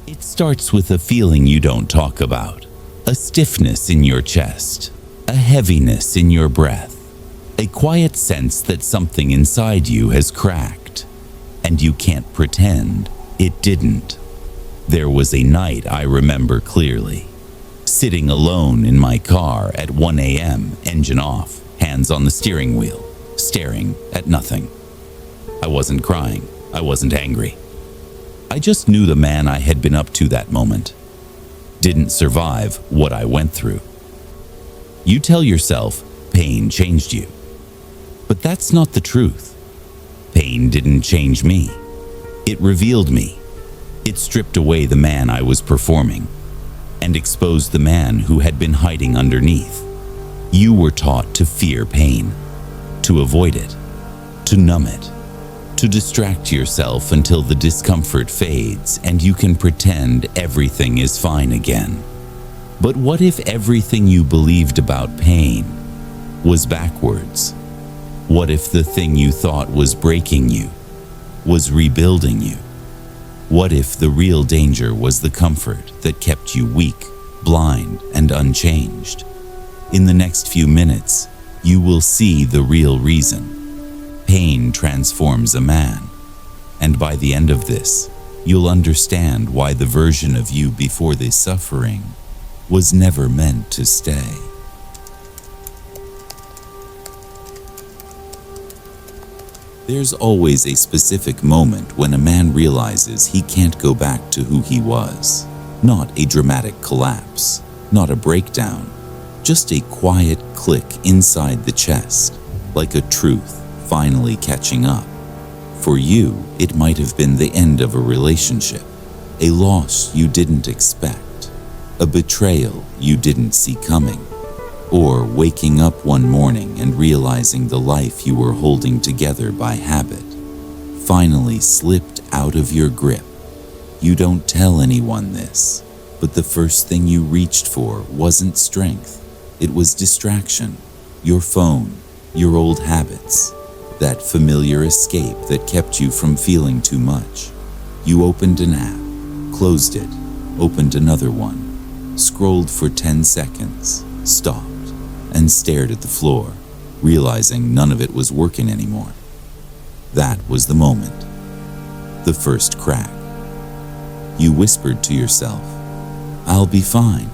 It starts with a feeling you don't talk about, a stiffness in your chest, a heaviness in your breath, a quiet sense that something inside you has cracked, and you can't pretend it didn't. There was a night I remember clearly, sitting alone in my car at 1 a.m., engine off, hands on the steering wheel, staring at nothing. I wasn't crying, I wasn't angry. I just knew the man I had been up to that moment didn't survive what I went through. You tell yourself pain changed you, but that's not the truth. Pain didn't change me. It revealed me. It stripped away the man I was performing and exposed the man who had been hiding underneath. You were taught to fear pain, to avoid it, to numb it, to distract yourself until the discomfort fades and you can pretend everything is fine again. But what if everything you believed about pain was backwards? What if the thing you thought was breaking you was rebuilding you? What if the real danger was the comfort that kept you weak, blind, and unchanged? In the next few minutes, you will see the real reason. Pain transforms a man, and by the end of this, you'll understand why the version of you before this suffering was never meant to stay. There's always a specific moment when a man realizes he can't go back to who he was. Not a dramatic collapse, not a breakdown, just a quiet click inside the chest, like a truth finally catching up. For you, it might have been the end of a relationship, a loss you didn't expect, a betrayal you didn't see coming, or waking up one morning and realizing the life you were holding together by habit finally slipped out of your grip. You don't tell anyone this, but the first thing you reached for wasn't strength. It was distraction, your phone, your old habits, that familiar escape that kept you from feeling too much. You opened an app, closed it, opened another one, scrolled for 10 seconds, stopped, and stared at the floor, realizing none of it was working anymore. That was the moment. The first crack. You whispered to yourself, "I'll be fine."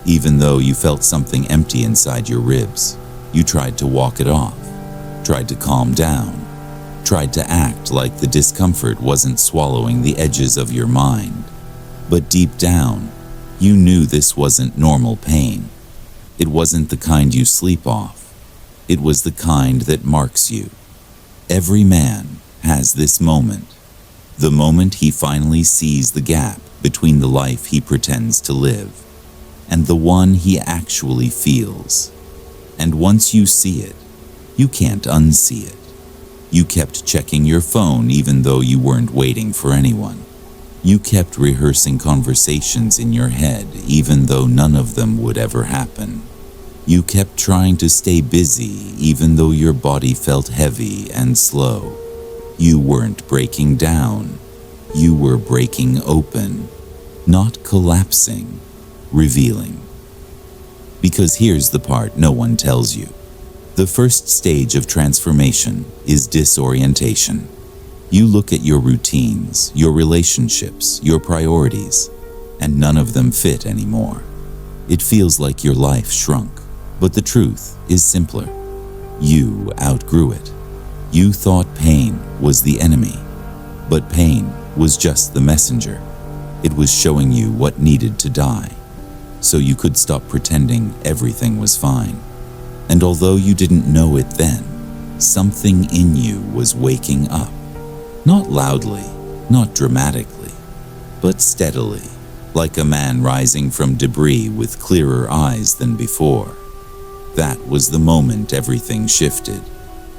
Even though you felt something empty inside your ribs, you tried to walk it off, tried to calm down, tried to act like the discomfort wasn't swallowing the edges of your mind. But deep down, you knew this wasn't normal pain. It wasn't the kind you sleep off. It was the kind that marks you. Every man has this moment, the moment he finally sees the gap between the life he pretends to live and the one he actually feels. And once you see it, you can't unsee it. You kept checking your phone even though you weren't waiting for anyone. You kept rehearsing conversations in your head even though none of them would ever happen. You kept trying to stay busy even though your body felt heavy and slow. You weren't breaking down. You were breaking open, not collapsing, revealing. Because here's the part no one tells you. The first stage of transformation is disorientation. You look at your routines, your relationships, your priorities, and none of them fit anymore. It feels like your life shrunk, but the truth is simpler. You outgrew it. You thought pain was the enemy, but pain was just the messenger. It was showing you what needed to die, so you could stop pretending everything was fine. And although you didn't know it then, something in you was waking up. Not loudly, not dramatically, but steadily, like a man rising from debris with clearer eyes than before. That was the moment everything shifted.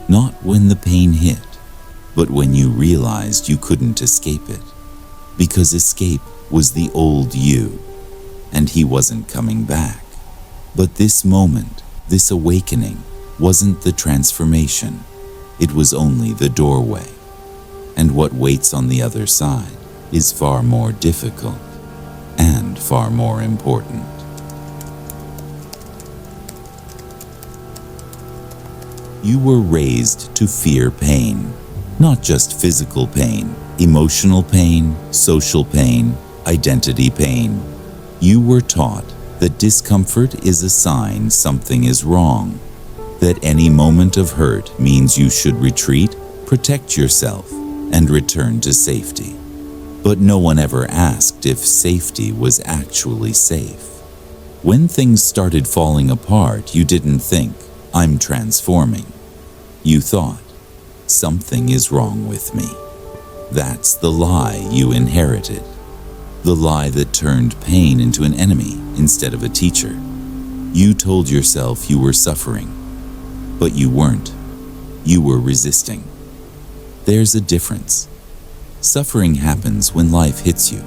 Not when the pain hit, but when you realized you couldn't escape it. Because escape was the old you, and he wasn't coming back. But this moment, this awakening, wasn't the transformation. It was only the doorway. And what waits on the other side is far more difficult. and far more important. You were raised to fear pain, not just physical pain, emotional pain, social pain, identity pain. You were taught that discomfort is a sign something is wrong, that any moment of hurt means you should retreat, protect yourself, and return to safety. But no one ever asked if safety was actually safe. When things started falling apart, you didn't think, "I'm transforming." You thought, "Something is wrong with me." That's the lie you inherited. The lie that turned pain into an enemy instead of a teacher. You told yourself you were suffering, but you weren't. You were resisting. There's a difference. Suffering happens when life hits you.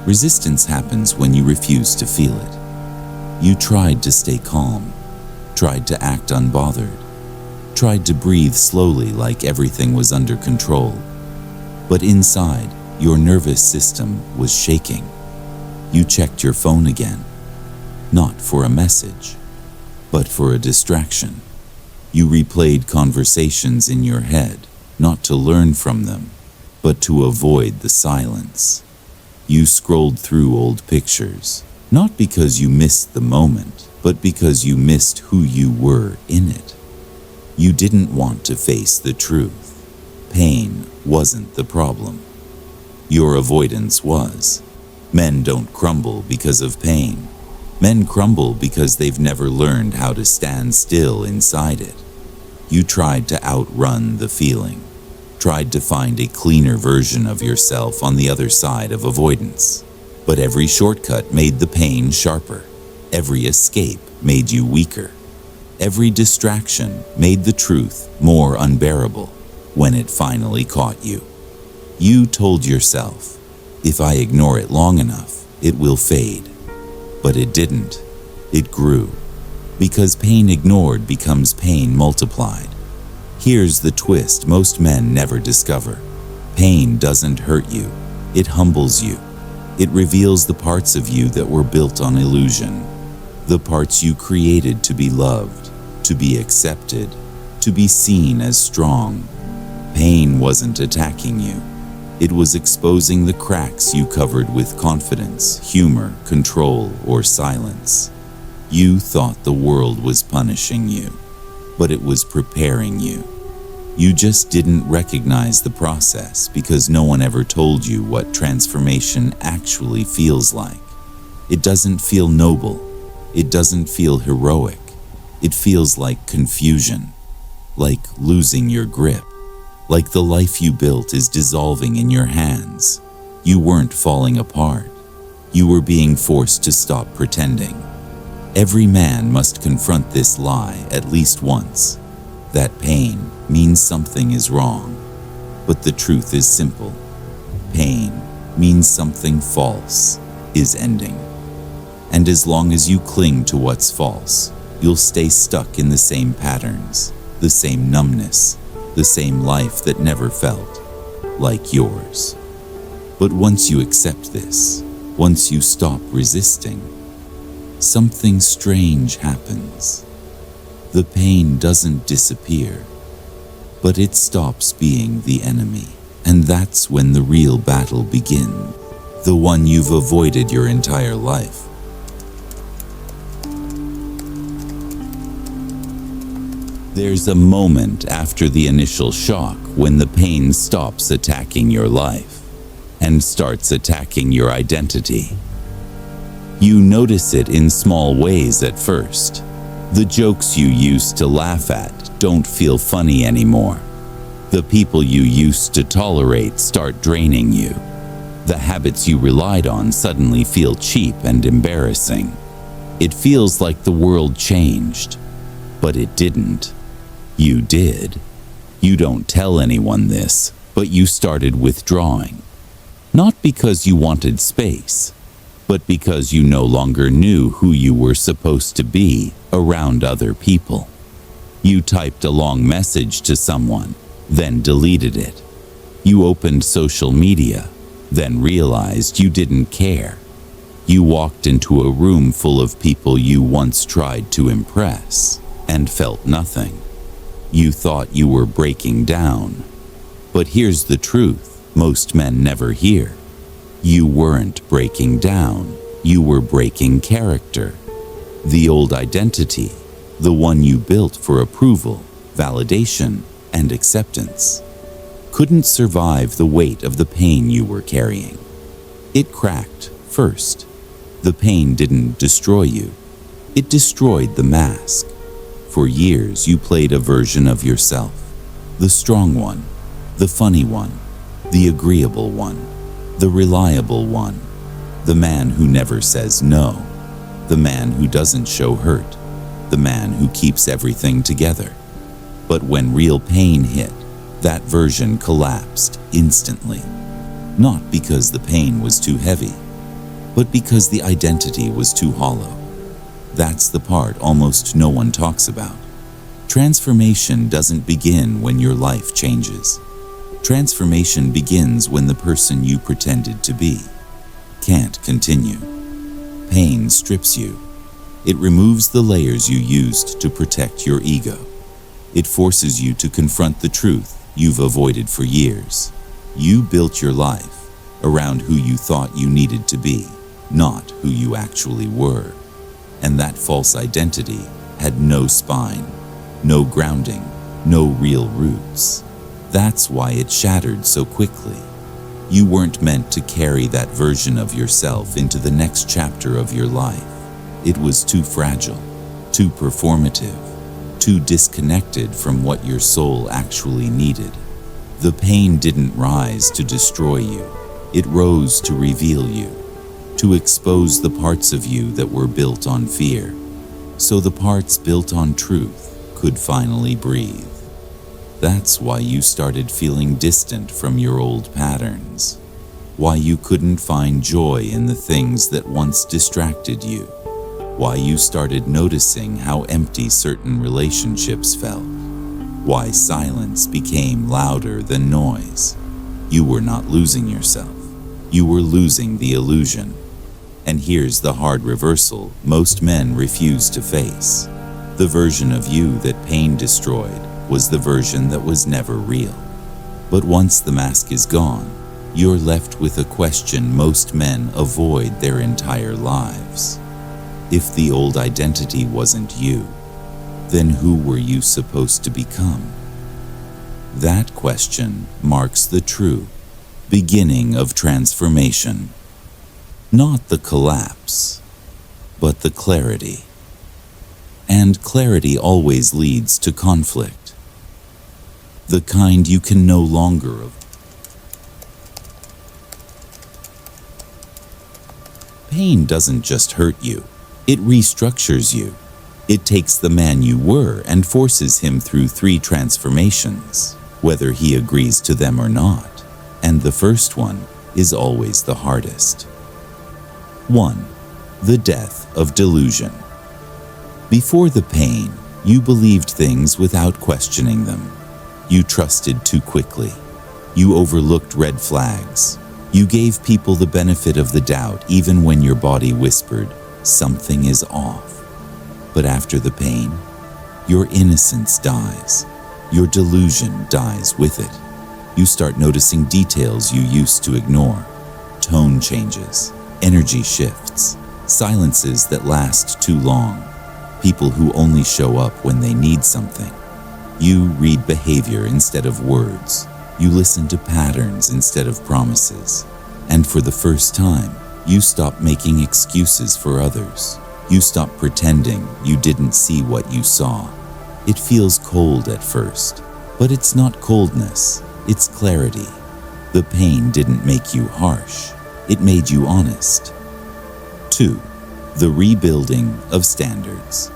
Resistance happens when you refuse to feel it. You tried to stay calm, tried to act unbothered, tried to breathe slowly like everything was under control. But inside, your nervous system was shaking. You checked your phone again, not for a message, but for a distraction. You replayed conversations in your head, not to learn from them, but to avoid the silence. You scrolled through old pictures, not because you missed the moment, but because you missed who you were in it. You didn't want to face the truth. Pain wasn't the problem. Your avoidance was. Men don't crumble because of pain. Men crumble because they've never learned how to stand still inside it. You tried to outrun the feeling, tried to find a cleaner version of yourself on the other side of avoidance. But every shortcut made the pain sharper. Every escape made you weaker. Every distraction made the truth more unbearable when it finally caught you. You told yourself, "If I ignore it long enough, it will fade." But it didn't. It grew. Because pain ignored becomes pain multiplied. Here's the twist most men never discover. Pain doesn't hurt you. It humbles you. It reveals the parts of you that were built on illusion. The parts you created to be loved, to be accepted, to be seen as strong. Pain wasn't attacking you. It was exposing the cracks you covered with confidence, humor, control, or silence. You thought the world was punishing you, but it was preparing you. You just didn't recognize the process because no one ever told you what transformation actually feels like. It doesn't feel noble. It doesn't feel heroic. It feels like confusion, like losing your grip, like the life you built is dissolving in your hands. You weren't falling apart. You were being forced to stop pretending. Every man must confront this lie at least once. That pain means something is wrong. But the truth is simple. Pain means something false is ending. And as long as you cling to what's false, you'll stay stuck in the same patterns, the same numbness, the same life that never felt like yours. But once you accept this, once you stop resisting, something strange happens. The pain doesn't disappear, but it stops being the enemy. And that's when the real battle begins, the one you've avoided your entire life. There's a moment after the initial shock when the pain stops attacking your life and starts attacking your identity. You notice it in small ways at first. The jokes you used to laugh at don't feel funny anymore. The people you used to tolerate start draining you. The habits you relied on suddenly feel cheap and embarrassing. It feels like the world changed, but it didn't. You did. You don't tell anyone this, but you started withdrawing. Not because you wanted space, but because you no longer knew who you were supposed to be around other people. You typed a long message to someone, then deleted it. You opened social media, then realized you didn't care. You walked into a room full of people you once tried to impress and felt nothing. You thought you were breaking down. But here's the truth most men never hear. You weren't breaking down. You were breaking character. The old identity, the one you built for approval, validation, and acceptance, couldn't survive the weight of the pain you were carrying. It cracked first. The pain didn't destroy you. It destroyed the mask. For years you played a version of yourself. The strong one, the funny one, the agreeable one, the reliable one, the man who never says no, the man who doesn't show hurt, the man who keeps everything together. But when real pain hit, that version collapsed instantly. Not because the pain was too heavy, but because the identity was too hollow. That's the part almost no one talks about. Transformation doesn't begin when your life changes. Transformation begins when the person you pretended to be can't continue. Pain strips you. It removes the layers you used to protect your ego. It forces you to confront the truth you've avoided for years. You built your life around who you thought you needed to be, not who you actually were. And that false identity had no spine, no grounding, no real roots. That's why it shattered so quickly. You weren't meant to carry that version of yourself into the next chapter of your life. It was too fragile, too performative, too disconnected from what your soul actually needed. The pain didn't rise to destroy you. It rose to reveal you, to expose the parts of you that were built on fear, so the parts built on truth could finally breathe. That's why you started feeling distant from your old patterns, why you couldn't find joy in the things that once distracted you, why you started noticing how empty certain relationships felt, why silence became louder than noise. You were not losing yourself. You were losing the illusion. And here's the hard reversal most men refuse to face. The version of you that pain destroyed was the version that was never real. But once the mask is gone, you're left with a question most men avoid their entire lives. If the old identity wasn't you, then who were you supposed to become? That question marks the true beginning of transformation. Not the collapse, but the clarity. And clarity always leads to conflict. The kind you can no longer avoid. Pain doesn't just hurt you, it restructures you. It takes the man you were and forces him through 3 transformations, whether he agrees to them or not. And the first one is always the hardest. 1. The death of delusion. Before the pain, you believed things without questioning them. You trusted too quickly. You overlooked red flags. You gave people the benefit of the doubt even when your body whispered, something is off. But after the pain, your innocence dies. Your delusion dies with it. You start noticing details you used to ignore. Tone changes, energy shifts, silences that last too long, people who only show up when they need something. You read behavior instead of words. You listen to patterns instead of promises. And for the first time, you stop making excuses for others. You stop pretending you didn't see what you saw. It feels cold at first, but it's not coldness, it's clarity. The pain didn't make you harsh, it made you honest. 2. The rebuilding of standards.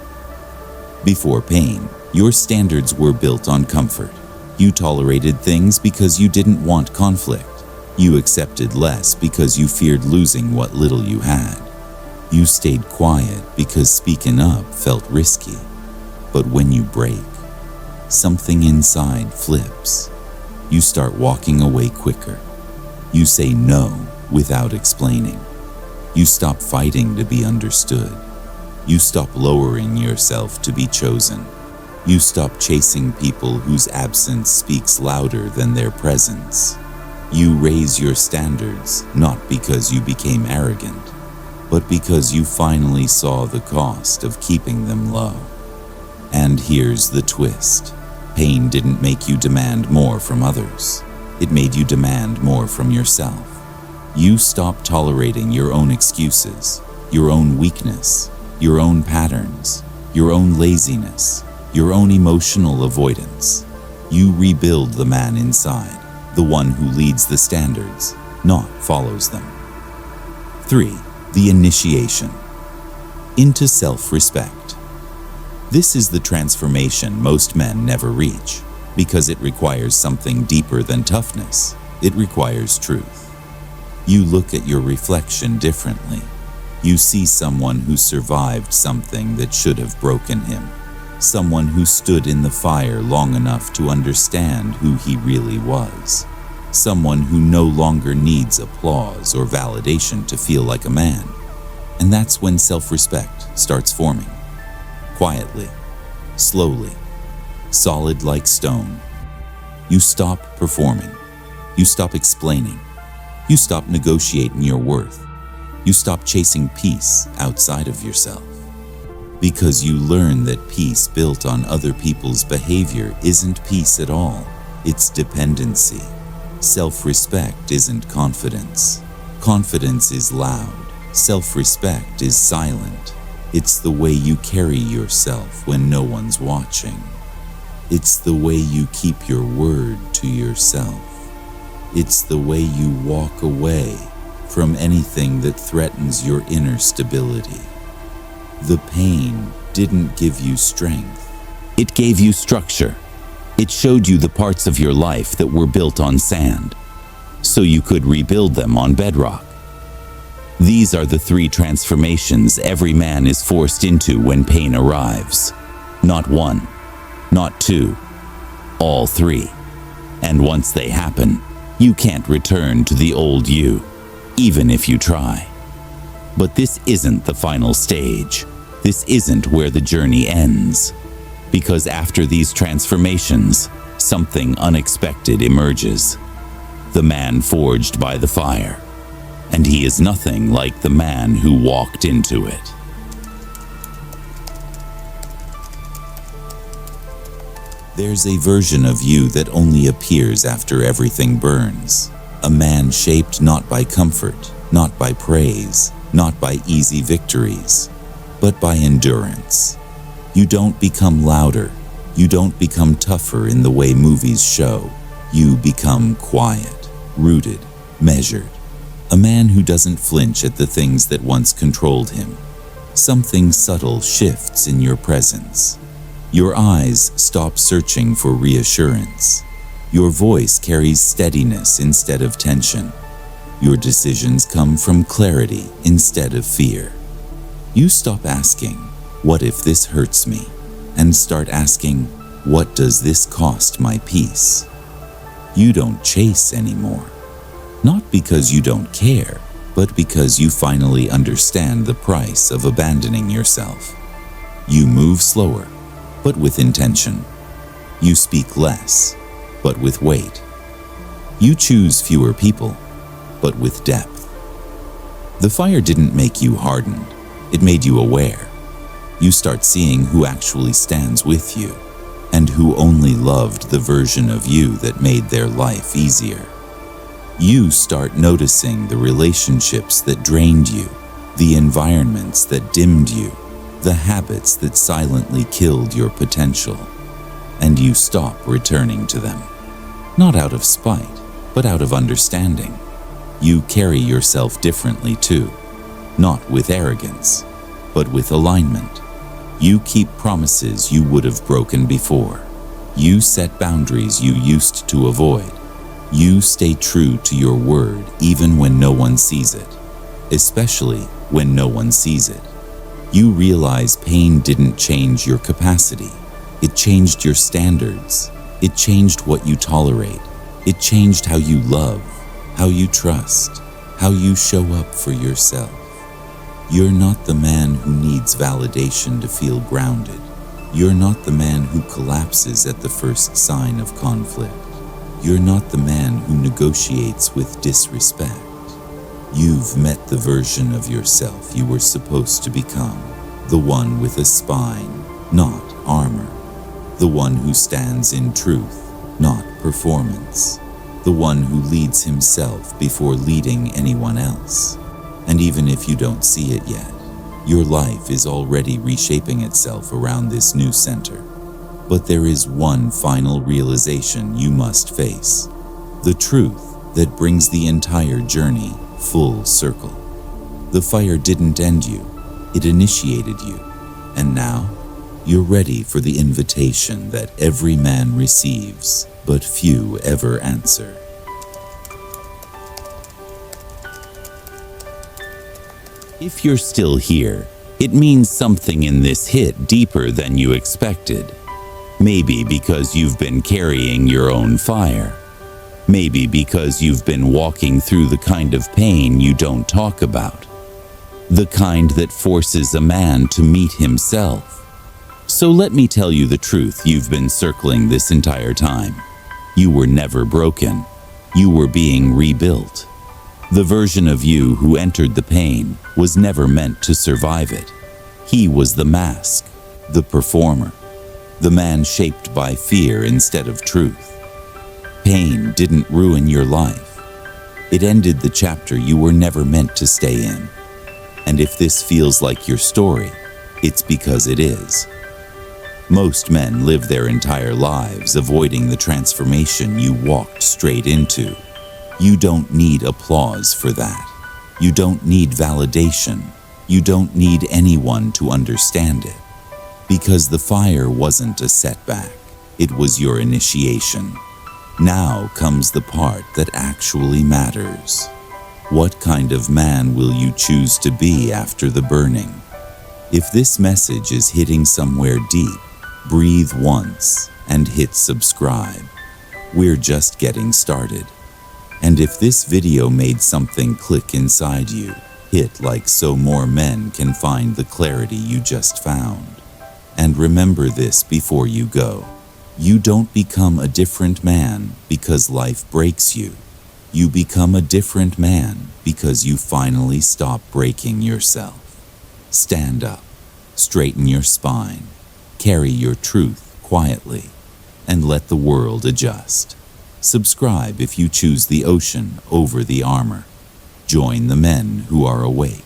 Before pain, your standards were built on comfort. You tolerated things because you didn't want conflict. You accepted less because you feared losing what little you had. You stayed quiet because speaking up felt risky. But when you break, something inside flips. You start walking away quicker. You say no without explaining. You stop fighting to be understood. You stop lowering yourself to be chosen. You stop chasing people whose absence speaks louder than their presence. You raise your standards not because you became arrogant, but because you finally saw the cost of keeping them low. And here's the twist. Pain didn't make you demand more from others. It made you demand more from yourself. You stopped tolerating your own excuses, your own weakness, your own patterns, your own laziness, your own emotional avoidance. You rebuild the man inside, the one who leads the standards, not follows them. 3. The initiation into self-respect. This is the transformation most men never reach, because it requires something deeper than toughness. It requires truth. You look at your reflection differently. You see someone who survived something that should have broken him. Someone who stood in the fire long enough to understand who he really was. Someone who no longer needs applause or validation to feel like a man. And that's when self-respect starts forming. Quietly, slowly, solid like stone. You stop performing. You stop explaining. You stop negotiating your worth. You stop chasing peace outside of yourself. Because you learn that peace built on other people's behavior isn't peace at all. It's dependency. Self-respect isn't confidence. Confidence is loud. Self-respect is silent. It's the way you carry yourself when no one's watching. It's the way you keep your word to yourself. It's the way you walk away from anything that threatens your inner stability. The pain didn't give you strength. It gave you structure. It showed you the parts of your life that were built on sand, so you could rebuild them on bedrock. These are the 3 transformations every man is forced into when pain arrives. Not 1, not 2, all 3. And once they happen, you can't return to the old you, even if you try. But this isn't the final stage. This isn't where the journey ends. Because after these transformations, something unexpected emerges. The man forged by the fire. And he is nothing like the man who walked into it. There's a version of you that only appears after everything burns. A man shaped not by comfort, not by praise, not by easy victories, but by endurance. You don't become louder. You don't become tougher in the way movies show. You become quiet, rooted, measured. A man who doesn't flinch at the things that once controlled him. Something subtle shifts in your presence. Your eyes stop searching for reassurance. Your voice carries steadiness instead of tension. Your decisions come from clarity instead of fear. You stop asking, "What if this hurts me?" and start asking, "What does this cost my peace?" You don't chase anymore. Not because you don't care, but because you finally understand the price of abandoning yourself. You move slower, but with intention. You speak less, but with weight. You choose fewer people, but with depth. The fire didn't make you hardened, it made you aware. You start seeing who actually stands with you, and who only loved the version of you that made their life easier. You start noticing the relationships that drained you, the environments that dimmed you, the habits that silently killed your potential, and you stop returning to them. Not out of spite, but out of understanding. You carry yourself differently too, not with arrogance, but with alignment. You keep promises you would have broken before. You set boundaries you used to avoid. You stay true to your word even when no one sees it, especially when no one sees it. You realize pain didn't change your capacity. It changed your standards. It changed what you tolerate. It changed how you love, how you trust, how you show up for yourself. You're not the man who needs validation to feel grounded. You're not the man who collapses at the first sign of conflict. You're not the man who negotiates with disrespect. You've met the version of yourself you were supposed to become, the one with a spine, not armor, the one who stands in truth, not performance, the one who leads himself before leading anyone else. And even if you don't see it yet, your life is already reshaping itself around this new center. But there is one final realization you must face, the truth that brings the entire journey full circle. The fire didn't end you, it initiated you, and now you're ready for the invitation that every man receives, but few ever answer. If you're still here, it means something in this hit deeper than you expected. Maybe because you've been carrying your own fire. Maybe because you've been walking through the kind of pain you don't talk about. The kind that forces a man to meet himself. So let me tell you the truth you've been circling this entire time. You were never broken. You were being rebuilt. The version of you who entered the pain was never meant to survive it. He was the mask, the performer, the man shaped by fear instead of truth. Pain didn't ruin your life. It ended the chapter you were never meant to stay in. And if this feels like your story, it's because it is. Most men live their entire lives avoiding the transformation you walked straight into. You don't need applause for that. You don't need validation. You don't need anyone to understand it. Because the fire wasn't a setback, it was your initiation. Now comes the part that actually matters. What kind of man will you choose to be after the burning? If this message is hitting somewhere deep, breathe once and hit subscribe. We're just getting started. And if this video made something click inside you, hit like so more men can find the clarity you just found. And remember this before you go. You don't become a different man because life breaks you. You become a different man because you finally stop breaking yourself. Stand up, straighten your spine, carry your truth quietly, and let the world adjust. Subscribe if you choose the ocean over the armor. Join the men who are awake,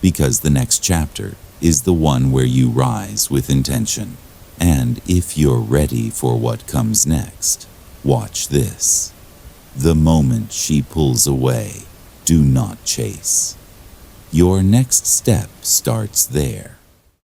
because the next chapter is the one where you rise with intention. And if you're ready for what comes next, watch this. The moment she pulls away, do not chase. Your next step starts there.